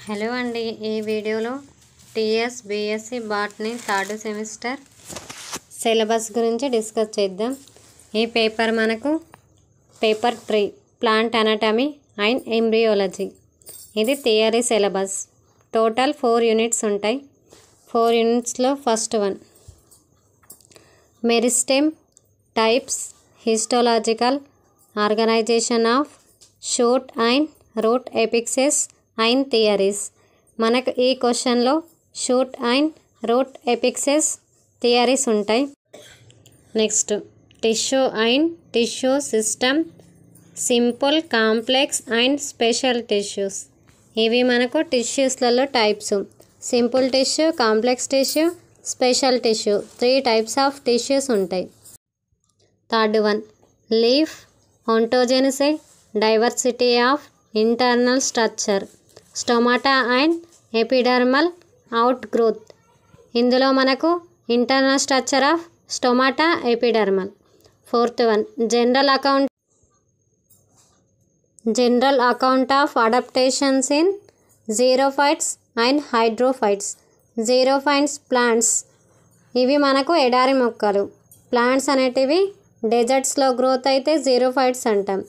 Hello అండి, ఈ వీడియోలో TS BSc botany third semester syllabus గురించి డిస్కస్ చేద్దాం. ఈ పేపర్ మనకు paper 3 plant anatomy and embryology. ఇది థియరీ సిలబస్. టోటల్ 4 యూనిట్స్ ఉంటాయి. 4 యూనిట్స్లో first one meristem types, histological organization of shoot and root apexes and theories. మనకు ఈ క్వశ్చన్లో shoot and root apexes theories ఉంటాయి. Next tissue and tissue system, simple, complex and special tissues. ఇవి మనకు టిష్యూస్లలో types. Simple tissue, complex tissue, special tissue, 3 types of tissues ఉంటాయి. Third one leaf ontogeny, diversity of internal structure, stomata and epidermal outgrowth. ఇందులో మనకు internal structure of stomata, epidermal. Fourth one general account of adaptations in xerophytes and hydrophytes. Xerophytes plants, ఇవి మనకు ఎడారి మొక్కలు. Plants అనేటివి డెజర్ట్స్లో growth అయితే xerophytes అంటాం.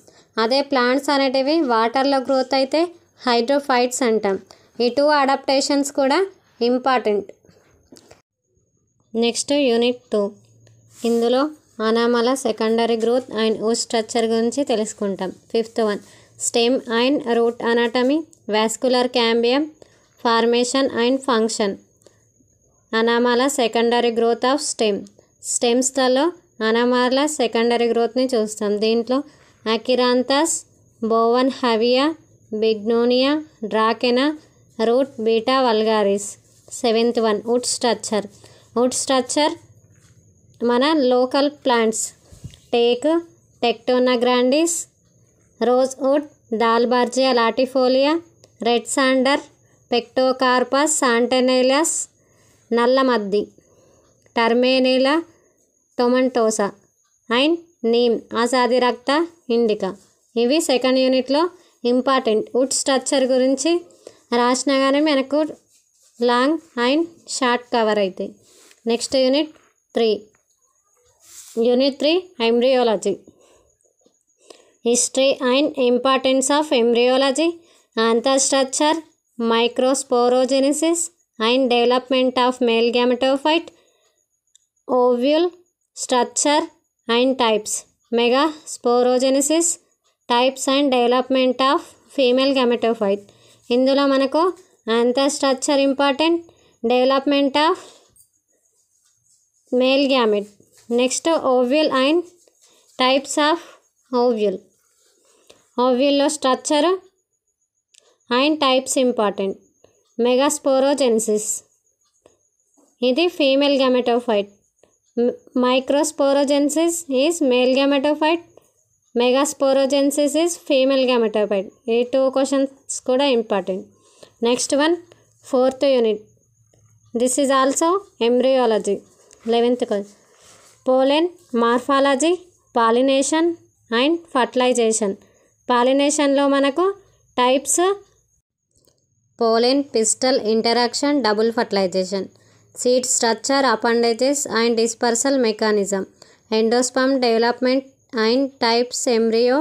అదే ప్లాంట్స్ అనేటివి వాటర్లో గ్రోత్ అయితే హైడ్రోఫైట్స్ అంటాం. ఈ 2 అడాప్టేషన్స్ కూడా ఇంపార్టెంట్. Next unit 2. ఇందులో anomalous secondary growth and wood structure గురించి తెలుసుకుంటాం. Fifth one stem and root anatomy, vascular cambium, formation and function. Anomalous secondary growth of స్టెమ్స్లలో అనామల సెకండరీ గ్రోత్ని చూస్తాం. దీంట్లో Achyranthes, Boerhaavia, Bignonia, Dracaena, root Beta vulgaris. Seventh one wood structure మన local plants teak, Tectona grandis, rosewood, Dalbergia latifolia, red sander, Pterocarpus santalinus, నల్లమద్ది, Terminalia tomentosa and neem Azadirachta indica. ఇవి second యూనిట్లో important. Would structure గురించి రాసినా కానీ మనకు long and short cover అవుతాయి. Next unit 3 embryology. History and importance of embryology, anther structure, microsporogenesis and development of male gametophyte, ovule structure and types, mega sporogenesis, types and development of female gametophyte. ఇందులో మనకు anther structure important, development of male gamete. Next ovule and types of ఓవ్యూల్లో structure and types important. Megasporogenesis, ఇది female gametophyte. Microsporogenesis is male gametophyte, megasporogenesis is female gametophyte. ఈ 2 questions కూడా important. Next one 4th unit. This is also embryology. 11th question pollen morphology, pollination and fertilization. పాలినేషన్లో మనకు types pollen, pistil, interaction, double fertilization. Seed structure, appendages and dispersal mechanism, endosperm development and types, embryo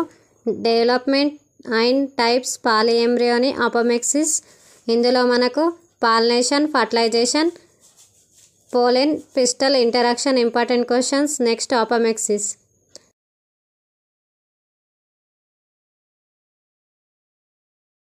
development and types, polyembryony, apomixis. ఇందులో మనకు pollination, fertilization, pollen, pistil, interaction important questions. Next అపోమెక్సిస్.